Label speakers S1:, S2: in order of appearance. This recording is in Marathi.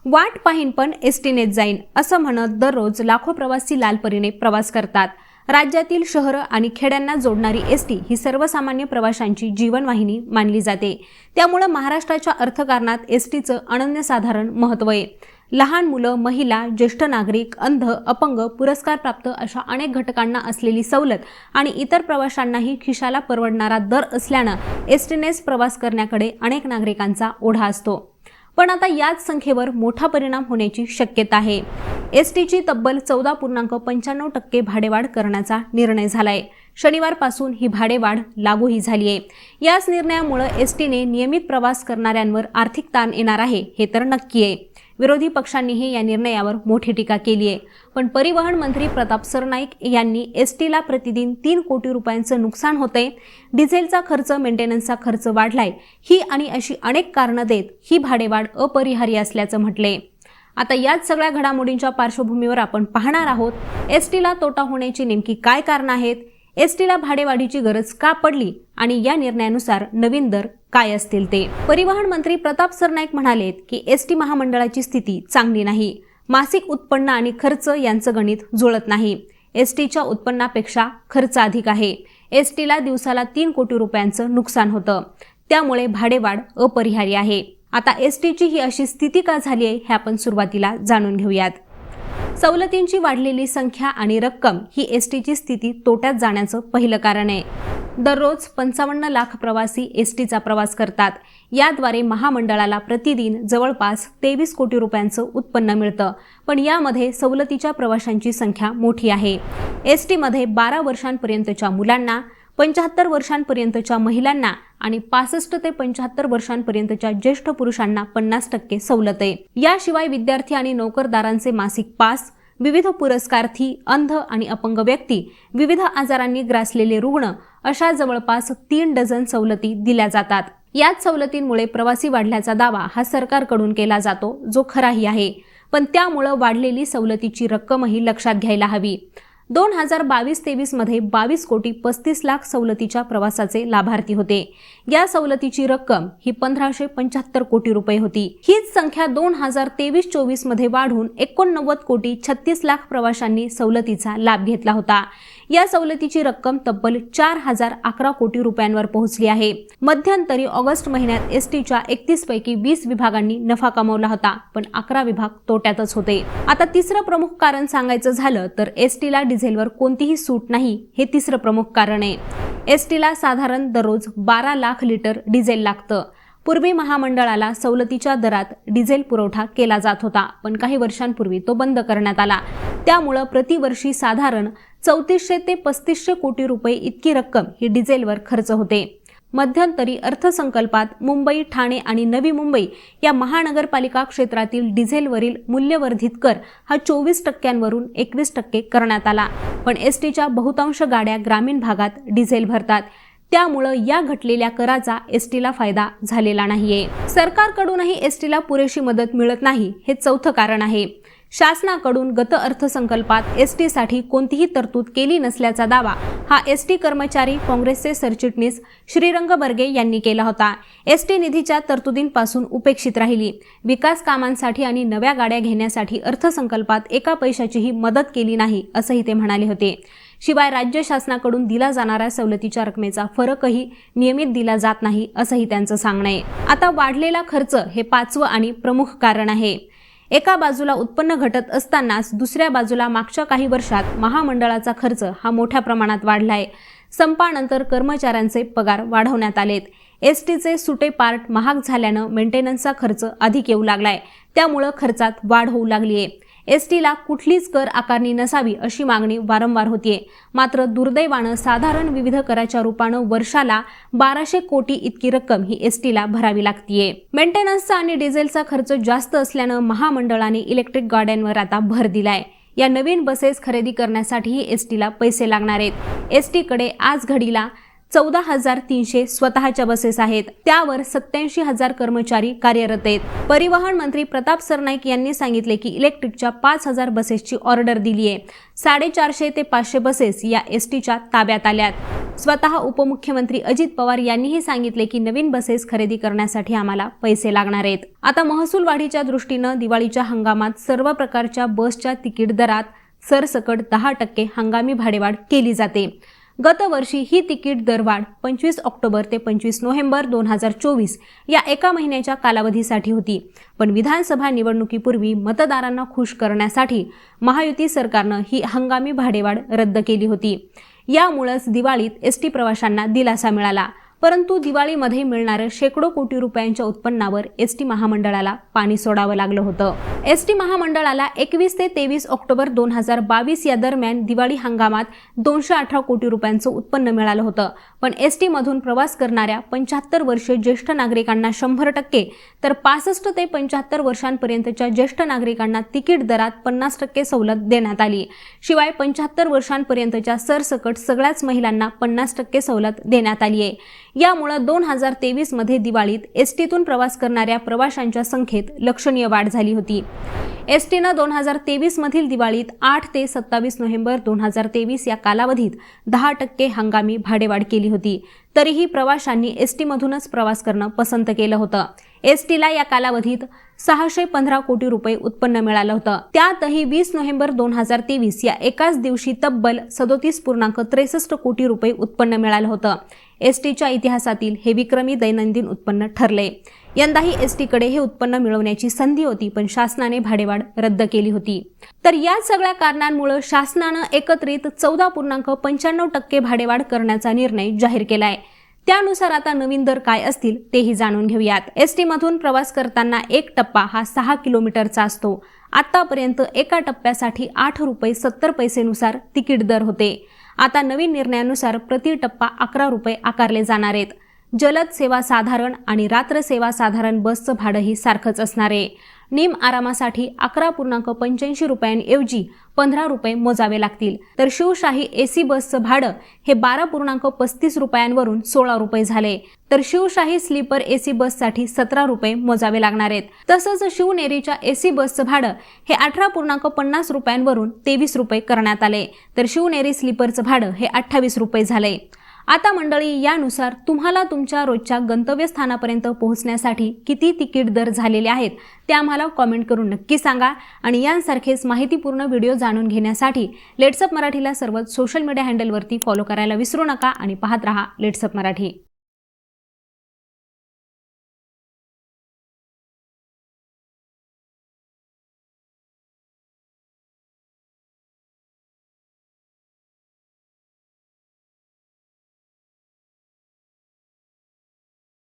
S1: वाट पाहीन पण एसटीनेच जाईन असं म्हणत दररोज लाखो प्रवासी लालपरीने प्रवास करतात। राज्यातील शहरं आणि खेड्यांना जोडणारी एसटी ही सर्वसामान्य प्रवाशांची जीवनवाहिनी मानली जाते। त्यामुळे महाराष्ट्राच्या अर्थकारणात एसटीचं अनन्यसाधारण महत्त्व आहे। लहान मुलं, महिला, ज्येष्ठ नागरिक, अंध, अपंग, पुरस्कारप्राप्त अशा अनेक घटकांना असलेली सवलत आणि इतर प्रवाशांनाही खिशाला परवडणारा दर असल्यानं एसटीनेच प्रवास करण्याकडे अनेक नागरिकांचा ओढा असतो। पण आता याच संख्येवर मोठा परिणाम होण्याची शक्यता आहे। एसटीची तब्बल 14.95% भाडेवाढ करण्याचा निर्णय झालाय। शनिवारपासून ही भाडेवाढ लागूही झाली आहे। याच निर्णयामुळे एसटीने नियमित प्रवास करणाऱ्यांवर आर्थिक ताण येणार आहे हे तर नक्की आहे। विरोधी पक्षांनीही या निर्णयावर मोठी टीका केली आहे। पण परिवहन मंत्री प्रताप सरनाईक यांनी एसटीला प्रतिदिन 3 कोटी रुपयांचं नुकसान होतंय, डिझेलचा खर्च, मेंटेनन्सचा खर्च वाढलाय, ही आणि अशी अनेक कारणं देत ही भाडेवाढ अपरिहार्य असल्याचं म्हटलंय। आता याच सगळ्या घडामोडींच्या पार्श्वभूमीवर आपण पाहणार आहोत एसटीला तोटा होण्याची नेमकी काय कारणं आहेत, एसटीला भाडेवाढीची गरज का पडली आणि या निर्णयानुसार नवीन दर काय असतील ते। परिवहन मंत्री प्रताप सरनाईक म्हणालेत की एसटी महामंडळाची स्थिती चांगली नाही। मासिक उत्पन्न आणि खर्च यांचं गणित जुळत नाही। एसटीच्या उत्पन्नापेक्षा खर्च अधिक आहे। एसटीला दिवसाला 3 कोटी रुपयांचं नुकसान होतं, त्यामुळे भाडेवाढ अपरिहार्य आहे। आता एसटीची ही अशी स्थिती का झाली आहे हे आपण सुरुवातीला जाणून घेऊयात। सवलतींची वाढलेली संख्या आणि रक्कम ही एसटीची स्थिती तोट्यात जाण्याचं पहिलं कारण आहे। दररोज 55 लाख प्रवासी एसटीचा प्रवास करतात। याद्वारे महामंडळाला प्रतिदिन जवळपास 23 कोटी रुपयांचं उत्पन्न मिळतं। पण यामध्ये सवलतीच्या प्रवाशांची संख्या मोठी आहे। एसटीमध्ये 12 वर्षांपर्यंतच्या मुलांना, 75 वर्षांपर्यंतच्या महिलांना आणि 65 ते 75 वर्षांपर्यंतच्या ज्येष्ठ पुरुषांना 50% सवलत आहे। याशिवाय विद्यार्थी आणि नोकरदारांचे मासिक पास, विविध पुरस्कार्थी, अंध आणि अपंग व्यक्ती, विविध आजारांनी ग्रासलेले रुग्ण अशा जवळपास 3 डझन सवलती दिल्या जातात। याच सवलतींमुळे प्रवासी वाढल्याचा दावा हा सरकारकडून केला जातो, जो खराही आहे। पण त्यामुळे वाढलेली सवलतीची रक्कमही लक्षात घ्यायला हवी। 2022-23 मध्ये 22 कोटी 35 लाख सवलतीच्या प्रवासाचे लाभार्थी होते। या सवलतीची रक्कम ही 1575 कोटी रुपये होती। हीच संख्या 2023-24 मध्ये वाढून 89 कोटी 36 लाख प्रवाशांनी सवलतीचा लाभ घेतला होता। या सवलतीची रक्कम तब्बल 4011 कोटी रुपयांवर पोहोचली आहे। मध्यंतरी ऑगस्ट महिन्यात एसटीच्या 31 पैकी 20 विभागांनी नफा कमावला होता, पण 11 विभाग तोट्यातच होते। आता तिसरं प्रमुख कारण सांगायचं झालं तर एसटीला डिझेलवर कोणतीही सूट नाही हे तिसरं प्रमुख कारण आहे। एसटीला साधारण दररोज 12 लाख लिटर डिझेल लागतं। पूर्वी महामंडळाला सवलतीच्या दरात डिझेल पुरवठा केला जात होता, पण काही वर्षांपूर्वी तो बंद करण्यात आला। त्यामुळे प्रतिवर्षी साधारण 3400 ते 3500 कोटी रुपये इतकी रक्कम ही डिझेलवर खर्च होते। मध्यंतरी अर्थसंकल्पात मुंबई, ठाणे आणि नवी मुंबई या महानगरपालिका क्षेत्रातील डिझेलवरील मूल्यवर्धित कर हा 24% 21% करण्यात आला। पण एसटीच्या बहुतांश गाड्या ग्रामीण भागात डिझेल भरतात, त्यामुळे या घटलेल्या कराचा एसटीला फायदा झालेला नाहीये। सरकारकडूनही एसटीला पुरेशी मदत मिळत नाही हे चौथं कारण आहे। शासनाकडून गत अर्थसंकल्पात एसटीसाठी कोणतीही तरतूद केली नसल्याचा दावा हा एसटी कर्मचारी काँग्रेसचे सरचिटणीस श्रीरंग बर्गे यांनी केला होता। एसटी निधीच्या तरतुदींपासून उपेक्षित राहिली। विकास कामांसाठी आणि नव्या गाड्या घेण्यासाठी अर्थसंकल्पात एका पैशाचीही मदत केली नाही असंही ते म्हणाले होते। शिवाय राज्य शासनाकडून दिला जाणाऱ्या सवलतीच्या रकमेचा फरकही नियमित दिला जात नाही असंही त्यांचं सांगणं आहे। आता वाढलेला खर्च हे पाचवं आणि प्रमुख कारण आहे। एका बाजूला उत्पन्न घटत असतानाच दुसऱ्या बाजूला मागच्या काही वर्षात महामंडळाचा खर्च हा मोठ्या प्रमाणात वाढलाय। संपानंतर कर्मचाऱ्यांचे पगार वाढवण्यात आलेत। एसटीचे सुटे पार्ट महाग झाल्यानं मेंटेनन्सचा खर्च अधिक येऊ लागलाय, त्यामुळे खर्चात वाढ होऊ लागलीये। एसटीला कुठलीच कर आकारणी नसावी अशी मागणी वारंवार होतीये, मात्र दुर्दैवानं साधारण विविध कराच्या रूपानं वर्षाला 1200 कोटी इतकी रक्कम ही एसटीला भरावी लागतीये। मेंटेनन्सचा आणि डिझेलचा खर्च जास्त असल्यानं महामंडळाने इलेक्ट्रिक गाड्यांवर आता भर दिलाय। या नवीन बसेस खरेदी करण्यासाठीही एसटीला पैसे लागणार आहेत। एसटीकडे आज घडीला 14,300 स्वतःच्या बसेस आहेत, त्यावर 87,000 कर्मचारी कार्यरत आहेत। परिवहन मंत्री प्रताप सरनाईक यांनी सांगितले की इलेक्ट्रिकच्या 5,000 बसेसची ऑर्डर दिली आहे। 450 ते 500 बसेस या एसटीच्या ताब्यात आल्यात। स्वतः उपमुख्यमंत्री अजित पवार यांनीही सांगितले की नवीन बसेस खरेदी करण्यासाठी आम्हाला पैसे लागणार आहेत। आता महसूल वाढीच्या दृष्टीनं दिवाळीच्या हंगामात सर्व प्रकारच्या बसच्या तिकीट दरात सरसकट 10% हंगामी भाडेवाढ केली जाते। गतवर्षी ही तिकीट दरवाढ 25 ऑक्टोबर ते 25 नोव्हेंबर 2024 या एका महिन्याच्या कालावधीसाठी होती। पण विधानसभा निवडणुकीपूर्वी मतदारांना खुश करण्यासाठी महायुती सरकारनं ही हंगामी भाडेवाढ रद्द केली होती। यामुळेच दिवाळीत एसटी प्रवाशांना दिलासा मिळाला। परंतु दिवाळीमध्ये मिळणाऱ्या शेकडो कोटी रुपयांच्या उत्पन्नावर एसटी महामंडळाला पाणी सोडावं लागलं होतं। एसटी महामंडळाला 21 ते 23 ऑक्टोबर 2022 या दरम्यान दिवाळी हंगामात 218 कोटी रुपयांचं उत्पन्न मिळालं होतं। पण एसटी मधून प्रवास करणाऱ्या 75 वर्षीय ज्येष्ठ नागरिकांना 100%, तर 65 ते 75 वर्षांपर्यंतच्या ज्येष्ठ नागरिकांना तिकीट दरात 50% सवलत देण्यात आली। शिवाय 75 वर्षांपर्यंतच्या सरसकट सगळ्याच महिलांना 50% सवलत देण्यात आली आहे। यामुळे 2023 मध्ये दिवाळीत एसटीतून प्रवास करणाऱ्या प्रवाशांच्या संख्येत लक्षणीय वाढ झाली होती। एसटीनं 2023 मधील दिवाळीत 8 ते 27 नोव्हेंबर 2023 या कालावधीत 10% हंगामी भाडेवाढ केली होती। तरीही प्रवाशांनी एसटी मधूनच प्रवास करणं पसंत केलं होतं। एसटीला या कालावधीत 615 कोटी रुपये उत्पन्न मिळालं होतं। त्यातही 20 नोव्हेंबर 2023 या एकाच दिवशी तब्बल 37.63 कोटी रुपये उत्पन्न मिळालं होतं। एसटीच्या इतिहासातील हे विक्रमी दैनंदिन उत्पन्न ठरले। यंदाही एसटीकडे हे उत्पन्न मिळवण्याची संधी होती, पण शासनाने भाडेवाढ रद्द केली होती। तर या सगळ्या कारणांमुळे शासनानं एकत्रित 14.95% भाडेवाढ करण्याचा निर्णय जाहीर केलाय। त्यानुसार आता नवीन दर काय असतील तेही जाणून घेऊयात। एसटी मधून प्रवास करताना एक टप्पा हा 6 किलोमीटरचा असतो। आतापर्यंत एका टप्प्यासाठी 8 रुपये 70 पैसेनुसार तिकीट दर होते। आता नवीन निर्णयानुसार प्रति टप्पा 11 रुपये आकारले जाणार आहेत। जलद सेवा साधारण आणि रात्र सेवा साधारण बसचं भाडंही सारखंच असणार आहे। निम आरामासाठी 11.85 रुपयांऐवजी 15 रुपये मोजावे लागतील। तर शिवशाही एसी बसचं भाडं हे 12.35 रुपयांवरून 16 रुपये झाले। तर शिवशाही स्लीपर एसी बससाठी 17 रुपये मोजावे लागणार आहेत। तसंच शिवनेरीच्या एसी बसचं भाडं हे 18.50 रुपयांवरून 23 रुपये करण्यात आले। तर शिवनेरी स्लीपरचं भाडं हे 28 रुपये झाले। आता मंडळी, यानुसार तुम्हाला तुमच्या रोजच्या गंतव्यस्थानापर्यंत पोहोचण्यासाठी किती तिकीट दर झालेले आहेत ते आम्हाला कॉमेंट करून नक्की सांगा। आणि यांसारखेच माहितीपूर्ण व्हिडिओ जाणून घेण्यासाठी लेट्सअप मराठीला सर्वच सोशल मीडिया हँडलवरती फॉलो करायला विसरू नका आणि पाहत रहा लेट्सअप मराठी।